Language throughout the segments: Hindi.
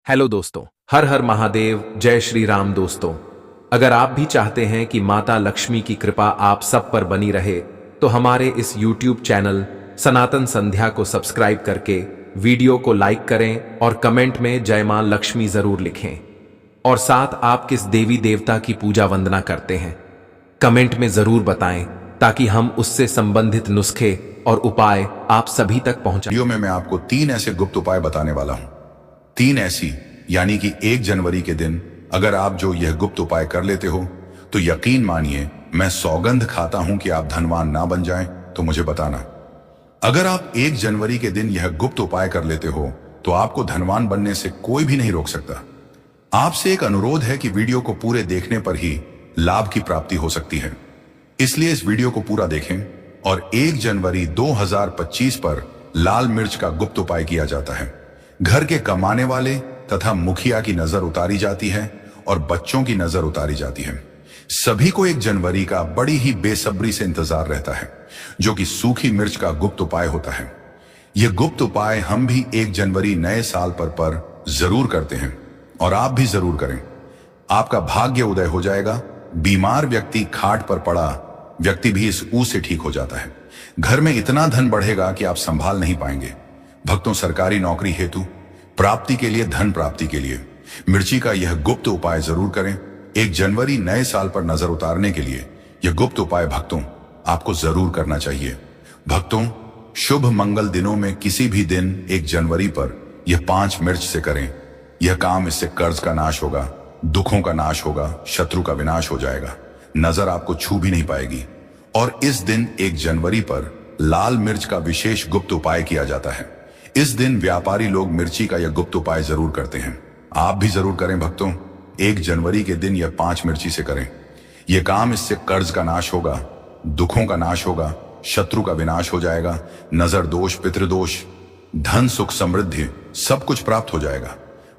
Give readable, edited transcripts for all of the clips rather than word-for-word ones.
हेलो दोस्तों, हर हर महादेव, जय श्री राम। दोस्तों, अगर आप भी चाहते हैं कि माता लक्ष्मी की कृपा आप सब पर बनी रहे, तो हमारे इस YouTube चैनल सनातन संध्या को सब्सक्राइब करके वीडियो को लाइक करें और कमेंट में जय मां लक्ष्मी जरूर लिखें। और साथ आप किस देवी देवता की पूजा वंदना करते हैं, कमेंट में जरूर बताएं, ताकि हम उससे संबंधित नुस्खे और उपाय आप सभी तक पहुंचाएं। वीडियो में मैं आपको 3 ऐसे गुप्त उपाय बताने वाला हूं। 3 ऐसी, यानी कि 1 जनवरी के दिन अगर आप जो यह गुप्त उपाय कर लेते हो तो यकीन मानिए, मैं सौगंध खाता हूं कि आप धनवान ना बन जाएं। तो मुझे बताना, अगर आप 1 जनवरी के दिन यह गुप्त उपाय कर लेते हो तो आपको धनवान बनने से कोई भी नहीं रोक सकता। आपसे एक अनुरोध है कि वीडियो को पूरे देखने पर ही लाभ की प्राप्ति हो सकती है, इसलिए इस वीडियो को पूरा देखें। और 1 जनवरी 2025 पर लाल मिर्च का गुप्त उपाय किया जाता है। घर के कमाने वाले तथा मुखिया की नजर उतारी जाती है और बच्चों की नजर उतारी जाती है। सभी को 1 जनवरी का बड़ी ही बेसब्री से इंतजार रहता है, जो कि सूखी मिर्च का गुप्त उपाय होता है। यह गुप्त उपाय हम भी 1 जनवरी नए साल पर जरूर करते हैं और आप भी जरूर करें। आपका भाग्य उदय हो जाएगा। बीमार व्यक्ति, खाट पर पड़ा व्यक्ति भी इस ऊ से ठीक हो जाता है। घर में इतना धन बढ़ेगा कि आप संभाल नहीं पाएंगे। भक्तों, सरकारी नौकरी हेतु प्राप्ति के लिए, धन प्राप्ति के लिए मिर्ची का यह गुप्त उपाय जरूर करें। 1 जनवरी नए साल पर नजर उतारने के लिए यह गुप्त उपाय भक्तों आपको जरूर करना चाहिए। भक्तों, शुभ मंगल दिनों में किसी भी दिन 1 जनवरी पर यह 5 मिर्च से करें। यह काम, इससे कर्ज का नाश होगा, दुखों का नाश होगा, शत्रु का विनाश हो जाएगा, नजर आपको छू भी नहीं पाएगी। और इस दिन 1 जनवरी पर लाल मिर्च का विशेष गुप्त उपाय किया जाता है। इस दिन व्यापारी लोग मिर्ची का यह गुप्त उपाय जरूर करते हैं। आप भी जरूर करें भक्तों। 1 जनवरी के दिन यह 5 मिर्ची से करें। यह काम, इससे कर्ज का नाश होगा, दुखों का नाश होगा, शत्रु का विनाश हो जाएगा, नजर दोष, पितृदोष, धन, सुख, समृद्धि सब कुछ प्राप्त हो जाएगा।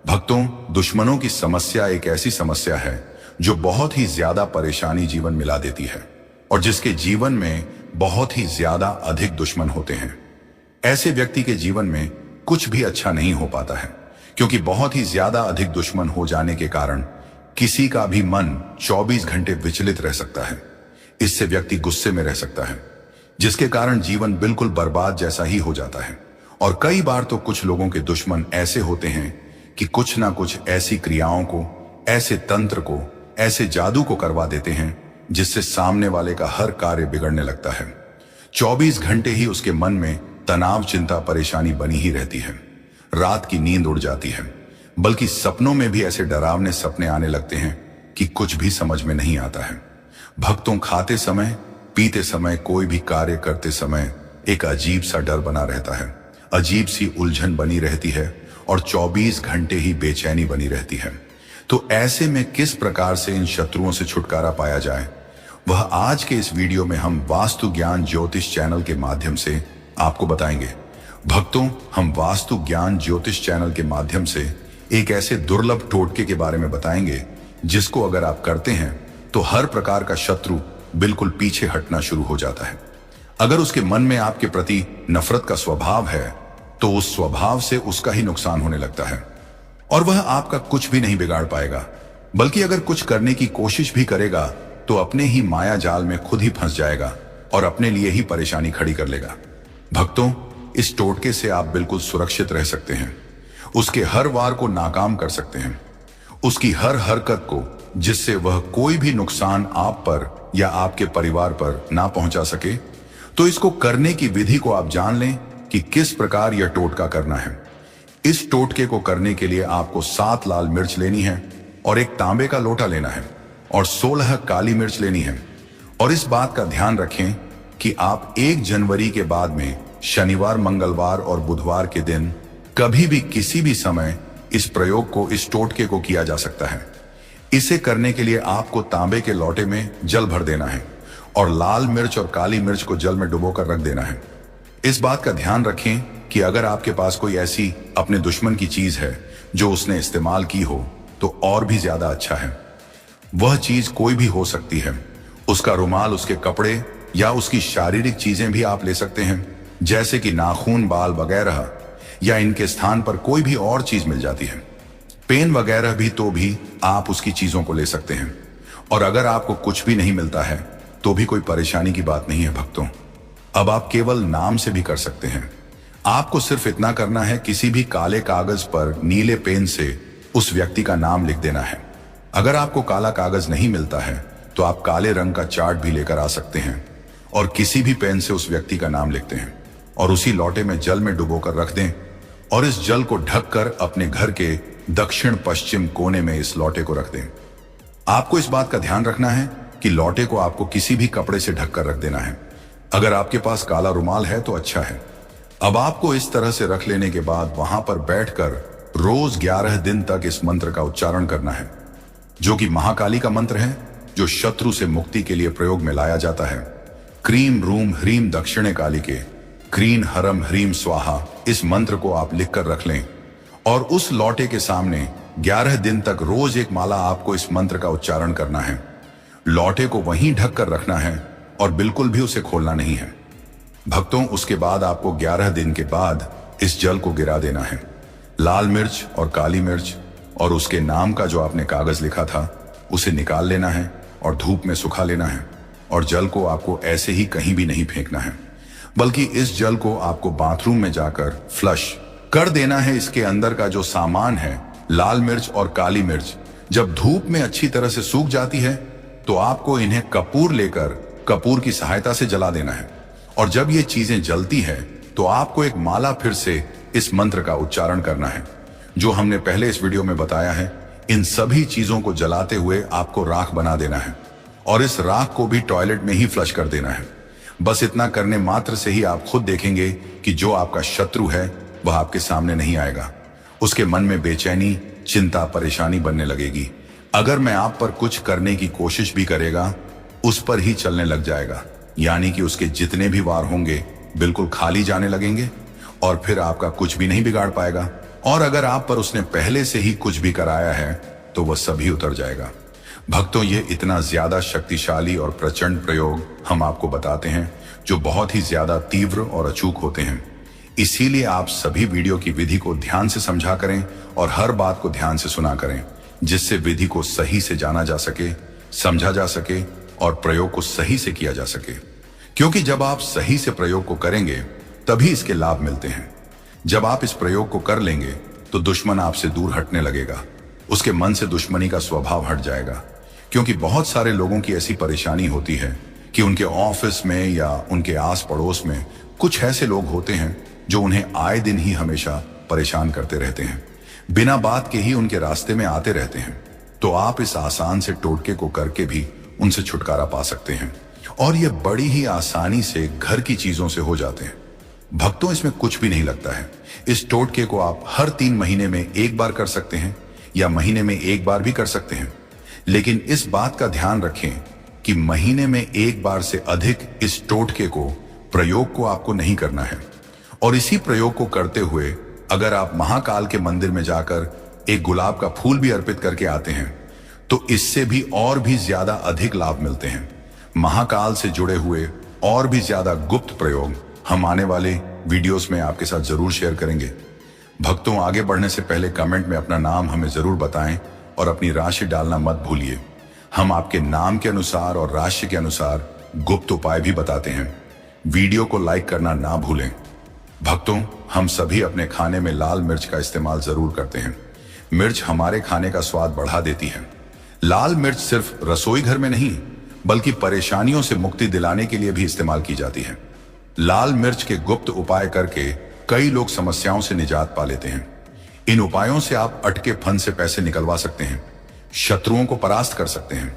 भक्तों, दुश्मनों की समस्या एक ऐसी समस्या है जो बहुत ही ज्यादा परेशानी जीवन मिला देती है और जिसके जीवन में बहुत ही ज्यादा अधिक दुश्मन होते हैं। ऐसे व्यक्ति के जीवन में कुछ भी अच्छा नहीं हो पाता है, क्योंकि बहुत ही ज्यादा अधिक दुश्मन हो जाने के कारण किसी का भी मन 24 घंटे विचलित रह सकता है। इससे व्यक्ति गुस्से में रह सकता है, जिसके कारण जीवन बिल्कुल बर्बाद जैसा ही हो जाता है। और कई बार तो कुछ लोगों के दुश्मन ऐसे होते हैं कि कुछ ना कुछ ऐसी क्रियाओं को, ऐसे तंत्र को, ऐसे जादू को करवा देते हैं जिससे सामने वाले का हर कार्य बिगड़ने लगता है। 24 घंटे ही उसके मन में तनाव, चिंता, परेशानी बनी ही रहती है। रात की नींद उड़ जाती है, बल्कि सपनों में भी ऐसे डरावने सपने आने लगते हैं कि कुछ भी समझ में नहीं आता है। भक्तों, खाते समय, पीते समय, कोई भी कार्य करते समय एक अजीब सा डर बना रहता है, अजीब सी उलझन बनी रहती है और 24 घंटे ही बेचैनी बनी रहती है। तो ऐसे में किस प्रकार से इन शत्रुओं से छुटकारा पाया जाए, वह आज के इस वीडियो में हम वास्तु ज्ञान ज्योतिष चैनल के माध्यम से आपको बताएंगे। भक्तों, हम वास्तु ज्ञान ज्योतिष चैनल के माध्यम से एक ऐसे दुर्लभ टोटके के बारे में बताएंगे जिसको अगर आप करते हैं तो हर प्रकार का शत्रु बिल्कुल पीछे हटना शुरू हो जाता है। अगर उसके मन में आपके प्रति नफरत का स्वभाव है तो उस स्वभाव से उसका ही नुकसान होने लगता है और वह आपका कुछ भी नहीं बिगाड़ पाएगा, बल्कि अगर कुछ करने की कोशिश भी करेगा तो अपने ही माया जाल में खुद ही फंस जाएगा और अपने लिए ही परेशानी खड़ी कर लेगा। भक्तों, इस टोटके से आप बिल्कुल सुरक्षित रह सकते हैं। उसके हर वार को नाकाम कर सकते हैं, उसकी हर हरकत को, जिससे वह कोई भी नुकसान आप पर या आपके परिवार पर ना पहुंचा सके। तो इसको करने की विधि को आप जान लें कि किस प्रकार यह टोटका करना है। इस टोटके को करने के लिए आपको 7 लाल मिर्च लेनी है और एक तांबे का लोटा लेना है और 16 काली मिर्च लेनी है। और इस बात का ध्यान रखें कि आप 1 जनवरी के बाद में शनिवार, मंगलवार और बुधवार के दिन कभी भी किसी भी समय इस प्रयोग को, इस टोटके को किया जा सकता है। इसे करने के लिए आपको तांबे के लोटे में जल भर देना है और लाल मिर्च और काली मिर्च को जल में डुबोकर रख देना है। इस बात का ध्यान रखें कि अगर आपके पास कोई ऐसी अपने दुश्मन की चीज है जो उसने इस्तेमाल की हो तो और भी ज्यादा अच्छा है। वह चीज कोई भी हो सकती है, उसका रुमाल, उसके कपड़े या उसकी शारीरिक चीजें भी आप ले सकते हैं, जैसे कि नाखून, बाल वगैरह, या इनके स्थान पर कोई भी और चीज मिल जाती है। पेन वगैरह भी, तो भी आप उसकी चीजों को ले सकते हैं। और अगर आपको कुछ भी नहीं मिलता है तो भी कोई परेशानी की बात नहीं है भक्तों। अब आप केवल नाम से भी कर सकते हैं। आपको सिर्फ इतना करना है, किसी भी काले कागज पर नीले पेन से उस व्यक्ति का नाम लिख देना है। अगर आपको काला कागज नहीं मिलता है तो आप काले रंग का चार्ट भी लेकर आ सकते हैं और किसी भी पेन से उस व्यक्ति का नाम लिखते हैं और उसी लोटे में जल में डुबोकर रख दें और इस जल को ढककर अपने घर के दक्षिण पश्चिम कोने में इस लोटे को रख दें। आपको इस बात का ध्यान रखना है कि लोटे को आपको किसी भी कपड़े से ढककर रख देना है। अगर आपके पास काला रुमाल है तो अच्छा है। अब आपको इस तरह से रख लेने के बाद वहां पर बैठकर रोज 11 दिन तक इस मंत्र का उच्चारण करना है, जो कि महाकाली का मंत्र है, जो शत्रु से मुक्ति के लिए प्रयोग में लाया जाता है। क्रीम रूम ह्रीम दक्षिणे काली के क्रीन हरम ह्रीम स्वाहा, इस मंत्र को आप लिखकर रख लें और उस लोटे के सामने 11 दिन तक रोज एक माला आपको इस मंत्र का उच्चारण करना है। लोटे को वहीं ढक कर रखना है और बिल्कुल भी उसे खोलना नहीं है भक्तों। उसके बाद आपको 11 दिन के बाद इस जल को गिरा देना है। लाल मिर्च और काली मिर्च और उसके नाम का जो आपने कागज लिखा था उसे निकाल लेना है और धूप में सुखा लेना है। और जल को आपको ऐसे ही कहीं भी नहीं फेंकना है, बल्कि इस जल को आपको बाथरूम में जाकर फ्लश कर देना है। इसके अंदर का जो सामान है, लाल मिर्च और काली मिर्च, जब धूप में अच्छी तरह से सूख जाती है तो आपको इन्हें कपूर लेकर कपूर की सहायता से जला देना है। और जब ये चीजें जलती है तो आपको एक माला फिर से इस मंत्र का उच्चारण करना है, जो हमने पहले इस वीडियो में बताया है। इन सभी चीजों को जलाते हुए आपको राख बना देना है और इस राख को भी टॉयलेट में ही फ्लश कर देना है। बस इतना करने मात्र से ही आप खुद देखेंगे कि जो आपका शत्रु है वह आपके सामने नहीं आएगा। उसके मन में बेचैनी, चिंता, परेशानी बनने लगेगी। अगर मैं आप पर कुछ करने की कोशिश भी करेगा, उस पर ही चलने लग जाएगा, यानी कि उसके जितने भी वार होंगे बिल्कुल खाली जाने लगेंगे और फिर आपका कुछ भी नहीं बिगाड़ पाएगा। और अगर आप पर उसने पहले से ही कुछ भी कराया है तो वह सभी उतर जाएगा। भक्तों, ये इतना ज्यादा शक्तिशाली और प्रचंड प्रयोग हम आपको बताते हैं, जो बहुत ही ज्यादा तीव्र और अचूक होते हैं। इसीलिए आप सभी वीडियो की विधि को ध्यान से समझा करें और हर बात को ध्यान से सुना करें, जिससे विधि को सही से जाना जा सके, समझा जा सके और प्रयोग को सही से किया जा सके। क्योंकि जब आप सही से प्रयोग को करेंगे तभी इसके लाभ मिलते हैं। जब आप इस प्रयोग को कर लेंगे तो दुश्मन आपसे दूर हटने लगेगा, उसके मन से दुश्मनी का स्वभाव हट जाएगा। क्योंकि बहुत सारे लोगों की ऐसी परेशानी होती है कि उनके ऑफिस में या उनके आस पड़ोस में कुछ ऐसे लोग होते हैं जो उन्हें आए दिन ही हमेशा परेशान करते रहते हैं, बिना बात के ही उनके रास्ते में आते रहते हैं। तो आप इस आसान से टोटके को करके भी उनसे छुटकारा पा सकते हैं और ये बड़ी ही आसानी से घर की चीजों से हो जाते हैं। भक्तों, इसमें कुछ भी नहीं लगता है। इस टोटके को आप हर 3 महीने में एक बार कर सकते हैं या महीने में एक बार भी कर सकते हैं, लेकिन इस बात का ध्यान रखें कि महीने में एक बार से अधिक इस टोटके को प्रयोग को आपको नहीं करना है। और इसी प्रयोग को करते हुए अगर आप महाकाल के मंदिर में जाकर एक गुलाब का फूल भी अर्पित करके आते हैं तो इससे भी और भी ज्यादा अधिक लाभ मिलते हैं। महाकाल से जुड़े हुए और भी ज्यादा गुप्त प्रयोग हम आने वाले वीडियोस में आपके साथ जरूर शेयर करेंगे। भक्तों, आगे बढ़ने से पहले कमेंट में अपना नाम हमें जरूर बताएं और अपनी राशि डालना मत भूलिए। हम आपके नाम के अनुसार और राशि के अनुसार गुप्त उपाय भी बताते हैं। वीडियो को लाइक करना ना भूलें। भक्तों, हम सभी अपने खाने में लाल मिर्च का इस्तेमाल जरूर करते हैं। मिर्च हमारे खाने का स्वाद बढ़ा देती है। लाल मिर्च सिर्फ रसोई घर में नहीं बल्कि परेशानियों से मुक्ति दिलाने के लिए भी इस्तेमाल की जाती है। लाल मिर्च के गुप्त उपाय करके कई लोग समस्याओं से निजात पा लेते हैं। इन उपायों से आप अटके फन से पैसे निकलवा सकते हैं, शत्रुओं को परास्त कर सकते हैं।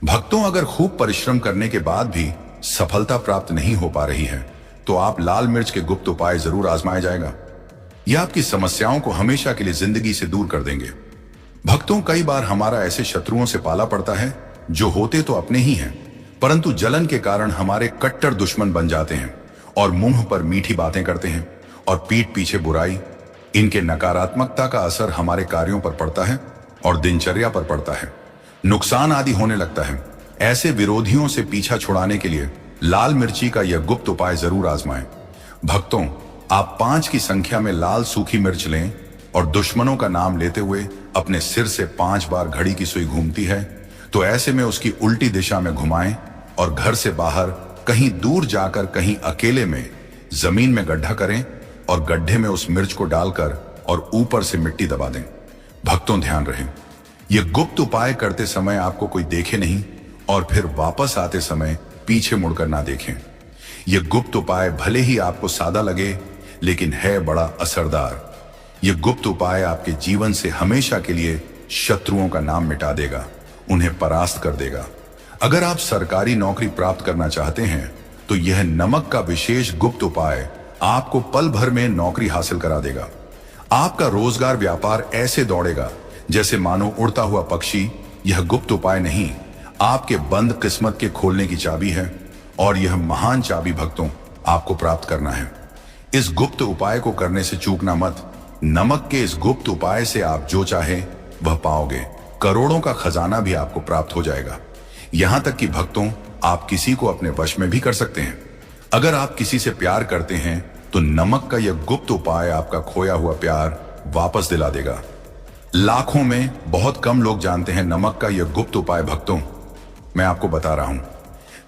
भक्तों, अगर खूब परिश्रम करने के बाद भी सफलता प्राप्त नहीं हो पा रही है तो आप लाल मिर्च के गुप्त उपाय जरूर आजमाया जाएगा। यह आपकी समस्याओं को हमेशा के लिए जिंदगी से दूर कर देंगे। भक्तों, कई बार हमारा ऐसे शत्रुओं से पाला पड़ता है जो होते तो अपने ही हैं, परंतु जलन के कारण हमारे कट्टर दुश्मन बन जाते हैं और मुंह पर मीठी बातें करते हैं और पीठ पीछे बुराई। इनके नकारात्मकता का असर हमारे कार्यों पर पड़ता है और दिनचर्या पर पड़ता है, नुकसान आदि होने लगता है। ऐसे विरोधियों से पीछा छुड़ाने के लिए लाल मिर्ची का यह गुप्त उपाय जरूर आजमाएं। भक्तों, आप 5 की संख्या में लाल सूखी मिर्च लें और दुश्मनों का नाम लेते हुए अपने सिर से 5 बार घड़ी की सुई घूमती है, तो ऐसे में उसकी उल्टी दिशा में घुमाएं और घर से बाहर कहीं दूर जाकर कहीं अकेले में जमीन में गड्ढा करें और गड्ढे में उस मिर्च को डालकर और ऊपर से मिट्टी दबा दें। भक्तों ध्यान रहे, यह गुप्त उपाय करते समय आपको कोई देखे नहीं और फिर वापस आते समय पीछे मुड़कर ना देखें। यह गुप्त उपाय भले ही आपको सादा लगे, लेकिन है बड़ा असरदार। यह गुप्त उपाय आपके जीवन से हमेशा के लिए शत्रुओं का नाम मिटा देगा, उन्हें परास्त कर देगा। अगर आप सरकारी नौकरी प्राप्त करना चाहते हैं तो यह नमक का विशेष गुप्त उपाय आपको पल भर में नौकरी हासिल करा देगा। आपका रोजगार व्यापार ऐसे दौड़ेगा जैसे मानो उड़ता हुआ पक्षी। यह गुप्त उपाय नहीं, आपके बंद किस्मत के खोलने की चाबी है और यह महान चाबी भक्तों आपको प्राप्त करना है। इस गुप्त उपाय को करने से चूकना मत। नमक के इस गुप्त उपाय से आप जो चाहे वह पाओगे। करोड़ों का खजाना भी आपको प्राप्त हो जाएगा। यहां तक कि भक्तों आप किसी को अपने वश में भी कर सकते हैं। अगर आप किसी से प्यार करते हैं तो नमक का यह गुप्त उपाय आपका खोया हुआ प्यार वापस दिला देगा। लाखों में बहुत कम लोग जानते हैं नमक का यह गुप्त उपाय। भक्तों मैं आपको बता रहा हूं,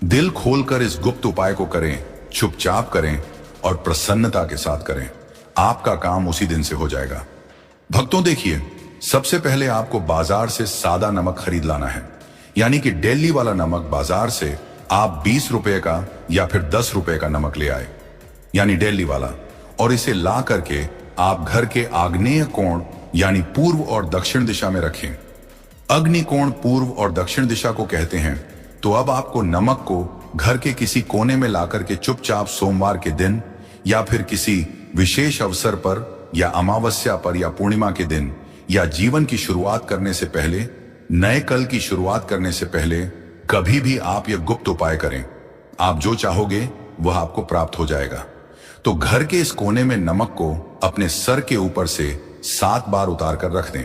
दिल खोलकर इस गुप्त उपाय को करें, चुपचाप करें और प्रसन्नता के साथ करें। आपका काम उसी दिन से हो जाएगा। भक्तों देखिए, सबसे पहले आपको बाजार से सादा नमक खरीद लाना है, यानी कि दिल्ली वाला नमक। बाजार से आप 20 रुपए का या फिर 10 रुपए का नमक ले आए, यानी दिल्ली वाला, और इसे ला करके आप घर के आग्नेय कोण यानी पूर्व और दक्षिण दिशा में रखें। अग्नि कोण पूर्व और दक्षिण दिशा को कहते हैं। तो अब आपको नमक को घर के किसी कोने में लाकर के चुपचाप सोमवार के दिन या फिर किसी विशेष अवसर पर या अमावस्या पर या पूर्णिमा के दिन या जीवन की शुरुआत करने से पहले, नए कल की शुरुआत करने से पहले कभी भी आप यह गुप्त उपाय करें। आप जो चाहोगे वह आपको प्राप्त हो जाएगा। तो घर के इस कोने में नमक को अपने सर के ऊपर से 7 बार उतार कर रख दें।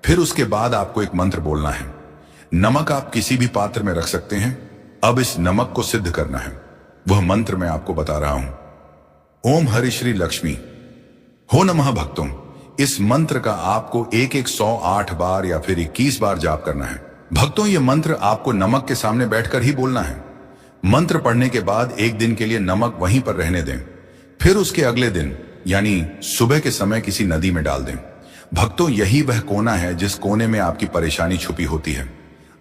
फिर उसके बाद आपको एक मंत्र बोलना है। नमक आप किसी भी पात्र में रख सकते हैं। अब इस नमक को सिद्ध करना है। वह मंत्र मैं आपको बता रहा हूं। ओम हरि श्री लक्ष्मी हो नमः। भक्तों इस मंत्र का आपको 108 बार या फिर 21 बार जाप करना है। भक्तों यह मंत्र आपको नमक के सामने बैठकर ही बोलना है। मंत्र पढ़ने के बाद एक दिन के लिए नमक वहीं पर रहने दें। फिर उसके अगले दिन यानी सुबह के समय किसी नदी में डाल दें। भक्तों यही वह कोना है जिस कोने में आपकी परेशानी छुपी होती है,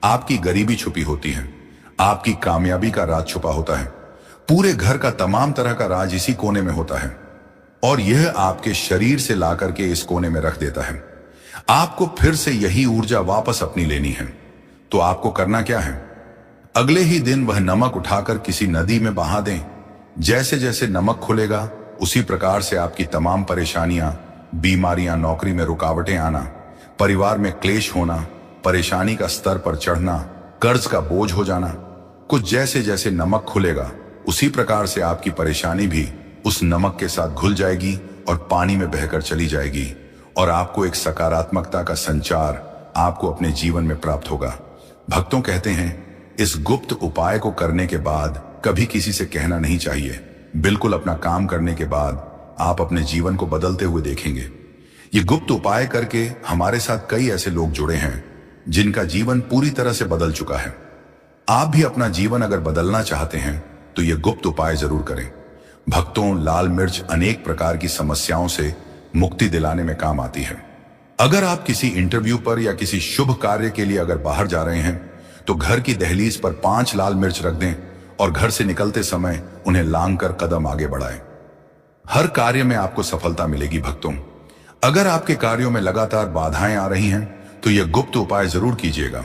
आपकी गरीबी छुपी होती है, आपकी कामयाबी का राज छुपा होता है। पूरे घर का तमाम तरह का राज इसी कोने में होता है और यह आपके शरीर से ला करके इस कोने में रख देता है। आपको फिर से यही ऊर्जा वापस अपनी लेनी है। तो आपको करना क्या है, अगले ही दिन वह नमक उठाकर किसी नदी में बहा दें। जैसे जैसे नमक खुलेगा उसी प्रकार से आपकी तमाम परेशानियां, बीमारियां, नौकरी में रुकावटें आना, परिवार में क्लेश होना, परेशानी का स्तर पर चढ़ना, कर्ज का बोझ हो जाना, कुछ जैसे जैसे नमक खुलेगा उसी प्रकार से आपकी परेशानी भी उस नमक के साथ घुल जाएगी और पानी में बहकर चली जाएगी और आपको एक सकारात्मकता का संचार आपको अपने जीवन में प्राप्त होगा। भक्तों कहते हैं इस गुप्त उपाय को करने के बाद कभी किसी से कहना नहीं चाहिए। बिल्कुल अपना काम करने के बाद आप अपने जीवन को बदलते हुए देखेंगे। ये गुप्त उपाय करके हमारे साथ कई ऐसे लोग जुड़े हैं जिनका जीवन पूरी तरह से बदल चुका है। आप भी अपना जीवन अगर बदलना चाहते हैं तो ये गुप्त उपाय जरूर करें। भक्तों लाल मिर्च अनेक प्रकार की समस्याओं से मुक्ति दिलाने में काम आती है। अगर आप किसी इंटरव्यू पर या किसी शुभ कार्य के लिए अगर बाहर जा रहे हैं तो घर की दहलीज पर 5 लाल मिर्च रख दें और घर से निकलते समय उन्हें लांग कर कदम आगे बढ़ाएं। हर कार्य में आपको सफलता मिलेगी। भक्तों अगर आपके कार्यों में लगातार बाधाएं आ रही हैं तो यह गुप्त उपाय जरूर कीजिएगा।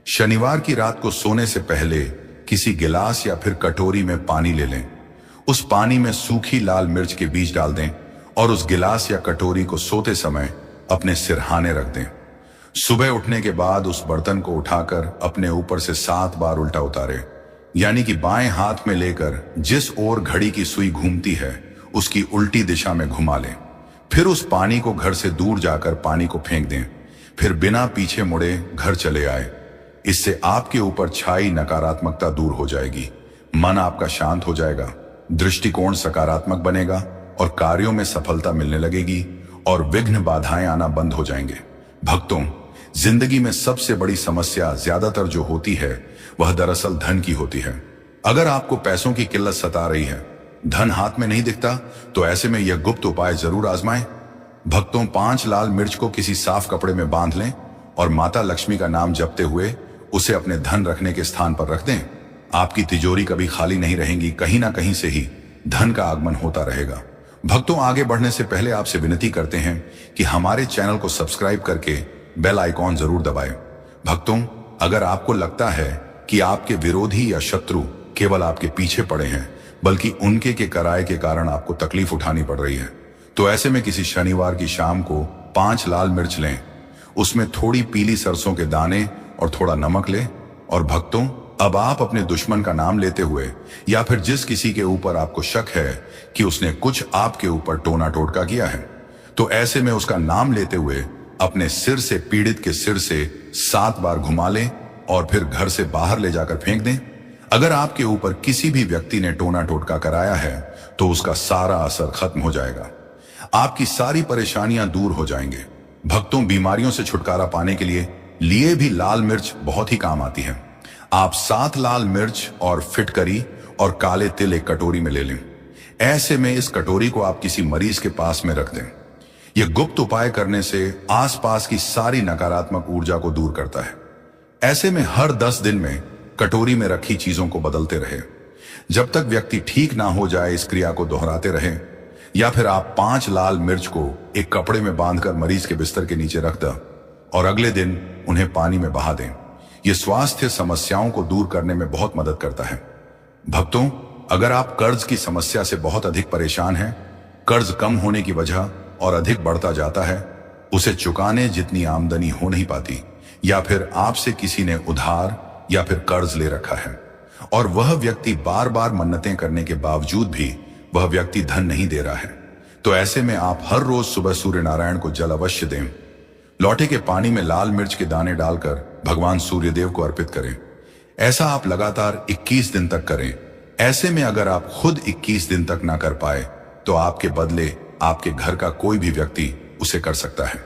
शनिवार की रात को सोने से पहले किसी गिलास या फिर कटोरी में पानी ले लें। उस पानी में सूखी लाल मिर्च के बीज डाल दें और उस गिलास या कटोरी को सोते समय अपने सिरहाने रख दें। सुबह उठने के बाद उस बर्तन को उठाकर अपने ऊपर से 7 बार उल्टा उतारें, यानी कि बाएं हाथ में लेकर जिस ओर घड़ी की सुई घूमती है उसकी उल्टी दिशा में घुमा लें। फिर उस पानी को घर से दूर जाकर पानी को फेंक दें। फिर बिना पीछे मुड़े घर चले आए। इससे आपके ऊपर छाई नकारात्मकता दूर हो जाएगी, मन आपका शांत हो जाएगा, दृष्टिकोण सकारात्मक बनेगा और कार्यों में सफलता मिलने लगेगी और विघ्न बाधाएं आना बंद हो जाएंगे। भक्तों, जिंदगी में सबसे बड़ी समस्या ज्यादातर जो होती है वह दरअसल धन की होती है। अगर आपको पैसों की किल्लत सता रही है, धन हाथ में नहीं दिखता, तो ऐसे में यह गुप्त उपाय जरूर आजमाएं। भक्तों, 5 लाल मिर्च को किसी साफ कपड़े में बांध लें और माता लक्ष्मी का नाम जपते हुए उसे अपने धन रखने के स्थान पर रख दें। आपकी तिजोरी कभी खाली नहीं रहेगी, कहीं ना कहीं से ही धन का आगमन होता रहेगा। भक्तों, आगे बढ़ने से पहले आपसे विनती करते हैं कि हमारे चैनल को सब्सक्राइब करके बेल आइकॉन जरूर दबाएं। भक्तों, अगर आपको लगता है कि आपके विरोधी या शत्रु केवल आपके पीछे पड़े हैं, बल्कि उनके के कराए के कारण आपको तकलीफ उठानी पड़ रही है, तो ऐसे में किसी शनिवार की शाम को 5 लाल मिर्च लें, उसमें थोड़ी पीली सरसों के दाने और थोड़ा नमक लें। और भक्तों, अब आप अपने दुश्मन का नाम लेते हुए या फिर जिस किसी के ऊपर आपको शक है कि उसने कुछ आपके ऊपर टोना टोटका किया है, तो ऐसे में उसका नाम लेते हुए अपने सिर से पीड़ित के सिर से 7 बार घुमा लें और फिर घर से बाहर ले जाकर फेंक दें। अगर आपके ऊपर किसी भी व्यक्ति ने टोना टोटका कराया है तो उसका सारा असर खत्म हो जाएगा, आपकी सारी परेशानियां दूर हो जाएंगे। भक्तों, बीमारियों से छुटकारा पाने के लिए भी लाल मिर्च बहुत ही काम आती है। आप 7 लाल मिर्च और फिटकरी और काले तिल एक कटोरी में ले लें। ऐसे में इस कटोरी को आप किसी मरीज के पास में रख दें। यह गुप्त उपाय करने से आसपास की सारी नकारात्मक ऊर्जा को दूर करता है। ऐसे में हर 10 दिन में कटोरी में रखी चीजों को बदलते रहे। जब तक व्यक्ति ठीक ना हो जाए इस क्रिया को दोहराते रहे। या फिर आप 5 लाल मिर्च को एक कपड़े में बांधकर मरीज के बिस्तर के नीचे रख दें और अगले दिन उन्हें पानी में बहा दें। यह स्वास्थ्य समस्याओं को दूर करने में बहुत मदद करता है। भक्तों, अगर आप कर्ज की समस्या से बहुत अधिक परेशान हैं, कर्ज कम होने की वजह और अधिक बढ़ता जाता है, उसे चुकाने जितनी आमदनी हो नहीं पाती, या फिर आपसे किसी ने उधार या फिर कर्ज ले रखा है और वह व्यक्ति बार बार मन्नतें करने के बावजूद भी वह व्यक्ति धन नहीं दे रहा है, तो ऐसे में आप हर रोज सुबह सूर्य नारायण को जल अवश्य दें। लौटे के पानी में लाल मिर्च के दाने डालकर भगवान सूर्यदेव को अर्पित करें। ऐसा आप लगातार 21 दिन तक करें। ऐसे में अगर आप खुद 21 दिन तक ना कर पाए तो आपके बदले आपके घर का कोई भी व्यक्ति उसे कर सकता है।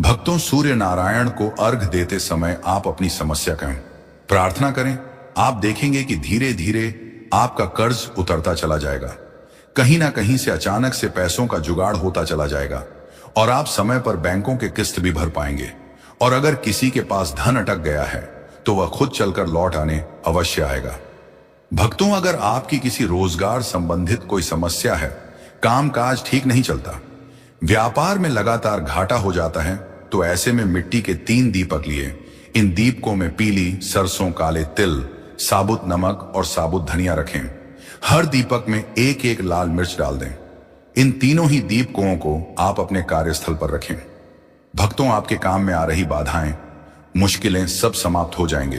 भक्तों, सूर्य नारायण को अर्घ देते समय आप अपनी समस्या का प्रार्थना करें। आप देखेंगे कि धीरे धीरे आपका कर्ज उतरता चला जाएगा। कहीं ना कहीं से अचानक से पैसों का जुगाड़ होता चला जाएगा और आप समय पर बैंकों के किस्त भी भर पाएंगे। और अगर किसी के पास धन अटक गया है तो वह खुद चलकर लौट आने अवश्य आएगा। भक्तों, अगर आपकी किसी रोजगार संबंधित कोई समस्या है, कामकाज ठीक नहीं चलता, व्यापार में लगातार घाटा हो जाता है, तो ऐसे में मिट्टी के 3 दीपक लिए इन दीपकों में पीली सरसों, काले तिल, साबुत नमक और साबुत धनिया रखें। हर दीपक में 1-1 लाल मिर्च डाल दें। इन तीनों ही दीपकों को आप अपने कार्यस्थल पर रखें। भक्तों, आपके काम में आ रही बाधाएं, मुश्किलें सब समाप्त हो जाएंगे,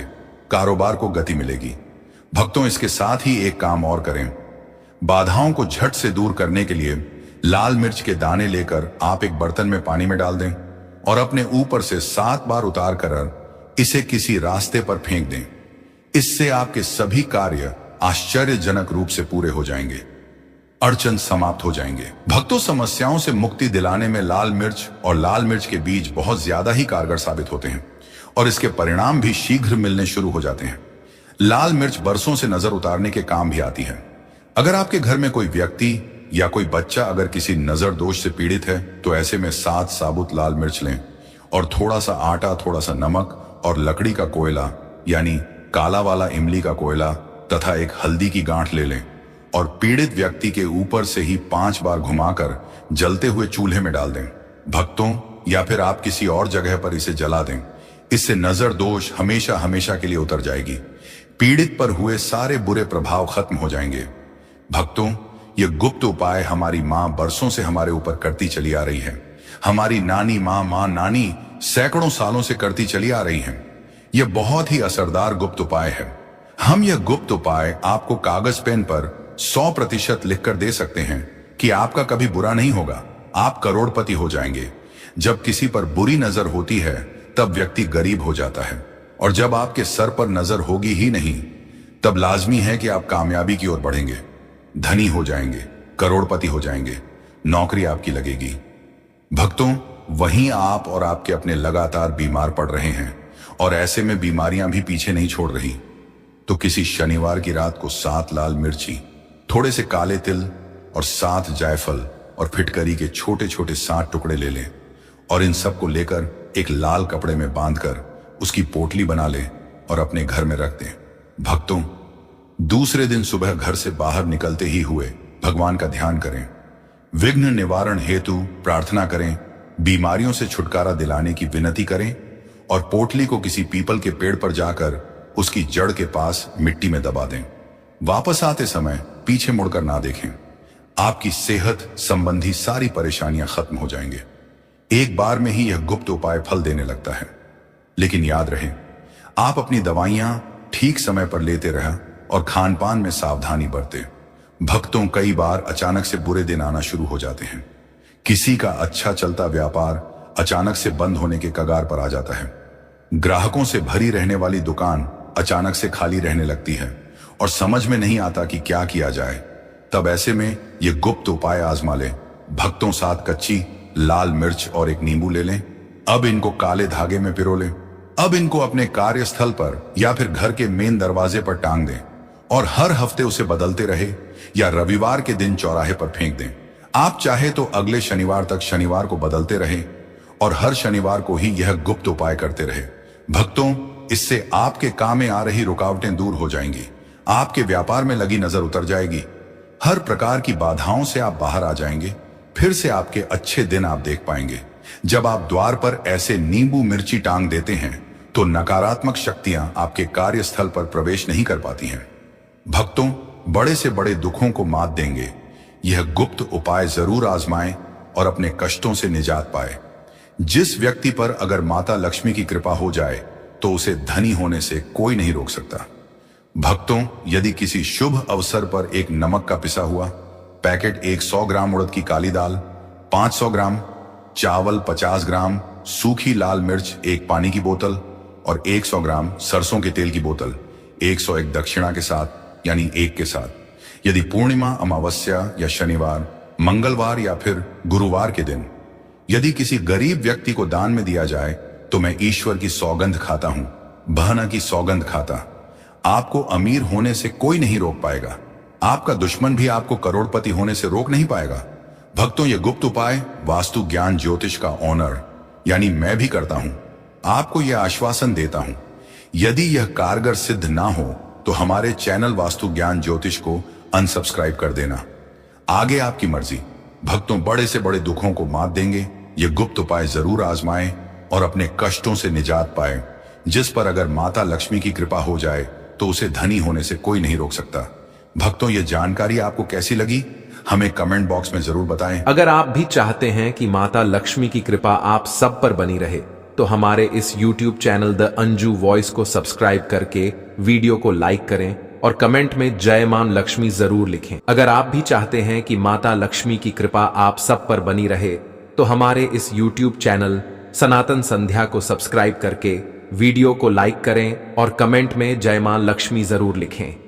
कारोबार को गति मिलेगी। भक्तों, इसके साथ ही एक काम और करें। बाधाओं को झट से दूर करने के लिए लाल मिर्च के दाने लेकर आप एक बर्तन में पानी में डाल दें और अपने ऊपर से 7 बार उतार कर इसे किसी रास्ते पर फेंक दें। इससे आपके सभी कार्य आश्चर्यजनक रूप से पूरे हो जाएंगे, अड़चन समाप्त हो जाएंगे। भक्तों, समस्याओं से मुक्ति दिलाने में लाल मिर्च और लाल मिर्च के बीज बहुत ज्यादा ही कारगर साबित होते हैं और इसके परिणाम भी शीघ्र मिलने शुरू हो जाते हैं। लाल मिर्च बरसों से नजर उतारने के काम भी आती है। अगर आपके घर में कोई व्यक्ति या कोई बच्चा अगर किसी नजर दोष से पीड़ित है, तो ऐसे में 7 साबुत लाल मिर्च लें और थोड़ा सा आटा, थोड़ा सा नमक और लकड़ी का कोयला यानी काला वाला इमली का कोयला तथा एक हल्दी की गांठ ले लें और पीड़ित व्यक्ति के ऊपर से ही 5 बार घुमाकर जलते हुए चूल्हे में डाल दें। भक्तों, या फिर आप किसी और जगह पर इसे जला दें। इससे नजर दोष हमेशा हमेशा के लिए उतर जाएगी। पीड़ित पर हुए सारे बुरे प्रभाव खत्म हो जाएंगे। भक्तों, यह गुप्त उपाय हमारी मां बरसों से हमारे ऊपर करती चली आ रही है। हमारी नानी मां नानी सैकड़ों सालों से करती चली आ रही हैं। यह बहुत ही असरदार गुप्त उपाय है। हम यह गुप्त उपाय आपको कागज पेन पर 100% लिखकर दे सकते हैं कि आपका कभी बुरा नहीं होगा, आप करोड़पति हो जाएंगे। जब किसी पर बुरी नजर होती है तब व्यक्ति गरीब हो जाता है और जब आपके सर पर नजर होगी ही नहीं तब लाजमी है कि आप कामयाबी की ओर बढ़ेंगे, धनी हो जाएंगे, करोड़पति हो जाएंगे, नौकरी आपकी लगेगी। भक्तों, वहीं आप और आपके अपने लगातार बीमार पड़ रहे हैं और ऐसे में बीमारियां भी पीछे नहीं छोड़ रही, तो किसी शनिवार की रात को 7 लाल मिर्ची, थोड़े से काले तिल और 7 जायफल और फिटकरी के छोटे छोटे 7 टुकड़े ले लें और इन सब को लेकर एक लाल कपड़े में बांधकर उसकी पोटली बना लें और अपने घर में रख दें। भक्तों, दूसरे दिन सुबह घर से बाहर निकलते ही हुए भगवान का ध्यान करें, विघ्न निवारण हेतु प्रार्थना करें, बीमारियों से छुटकारा दिलाने की विनती करें और पोटली को किसी पीपल के पेड़ पर जाकर उसकी जड़ के पास मिट्टी में दबा दें। वापस आते समय पीछे मुड़कर ना देखें। आपकी सेहत संबंधी सारी परेशानियां खत्म हो जाएंगे। एक बार में ही यह गुप्त उपाय फल देने लगता है। लेकिन याद रहे, आप अपनी दवाइयां ठीक समय पर लेते रहें और खान पान में सावधानी बरतें। भक्तों, कई बार अचानक से बुरे दिन आना शुरू हो जाते हैं। किसी का अच्छा चलता व्यापार अचानक से बंद होने के कगार पर आ जाता है। ग्राहकों से भरी रहने वाली दुकान अचानक से खाली रहने लगती है और समझ में नहीं आता कि क्या किया जाए। तब ऐसे में ये गुप्त उपाय आजमा लें। भक्तों, 7 कच्ची लाल मिर्च और एक नींबू ले लें। अब इनको काले धागे में पिरो लें। अब इनको अपने कार्यस्थल पर या फिर घर के मेन दरवाजे पर टांग दें और हर हफ्ते उसे बदलते रहे या रविवार के दिन चौराहे पर फेंक दें। आप चाहे तो अगले शनिवार तक शनिवार को बदलते रहें और हर शनिवार को ही यह गुप्त उपाय करते रहे। भक्तों, इससे आपके काम में आ रही रुकावटें दूर हो जाएंगी, आपके व्यापार में लगी नजर उतर जाएगी, हर प्रकार की बाधाओं से आप बाहर आ जाएंगे। फिर से आपके अच्छे दिन आप देख पाएंगे। जब आप द्वार पर ऐसे नींबू मिर्ची टांग देते हैं तो नकारात्मक शक्तियां आपके कार्यस्थल पर प्रवेश नहीं कर पाती हैं। भक्तों, बड़े से बड़े दुखों को मात देंगे यह गुप्त उपाय जरूर आजमाएं और अपने कष्टों से निजात पाए। जिस व्यक्ति पर अगर माता लक्ष्मी की कृपा हो जाए तो उसे धनी होने से कोई नहीं रोक सकता। भक्तों, यदि किसी शुभ अवसर पर एक नमक का पिसा हुआ पैकेट, 100 ग्राम उड़द की काली दाल, 500 ग्राम चावल, 50 ग्राम सूखी लाल मिर्च, एक पानी की बोतल और 100 ग्राम सरसों के तेल की बोतल 101 दक्षिणा के साथ, यानी 1 के साथ, यदि पूर्णिमा, अमावस्या या शनिवार, मंगलवार या फिर गुरुवार के दिन यदि किसी गरीब व्यक्ति को दान में दिया जाए तो मैं ईश्वर की सौगंध खाता हूं, बहना की सौगंध खाता। आपको अमीर होने से कोई नहीं रोक पाएगा। आपका दुश्मन भी आपको करोड़पति होने से रोक नहीं पाएगा। भक्तों, ये गुप्त उपाय वास्तु ज्ञान ज्योतिष का ऑनर यानी मैं भी करता हूं। आपको यह आश्वासन देता हूं, यदि यह कारगर सिद्ध ना हो तो हमारे चैनल वास्तु ज्ञान ज्योतिष को अनसब्सक्राइब कर देना। आगे आपकी मर्जी। भक्तों, बड़े से बड़े दुखों को मात देंगे ये गुप्त उपाय जरूर आजमाएं और अपने कष्टों से निजात पाए। जिस पर अगर माता लक्ष्मी की कृपा हो जाए तो उसे धनी होने से कोई नहीं रोक सकता। भक्तों, ये जानकारी आपको कैसी लगी हमें कमेंट बॉक्स में जरूर बताएं। अगर आप भी चाहते हैं कि माता लक्ष्मी की कृपा आप सब पर बनी रहे तो हमारे इस YouTube channel the Anju voice को सब्सक्राइब करके वीडियो को लाइक करें और कमेंट में जय मां लक्ष्मी जरूर लिखें। अगर आप भी चाहते हैं कि माता लक्ष्मी की कृपा आप सब पर बनी रहे तो हमारे इस YouTube चैनल सनातन संध्या को सब्सक्राइब करके वीडियो को लाइक करें और कमेंट में जय मां लक्ष्मी जरूर लिखें।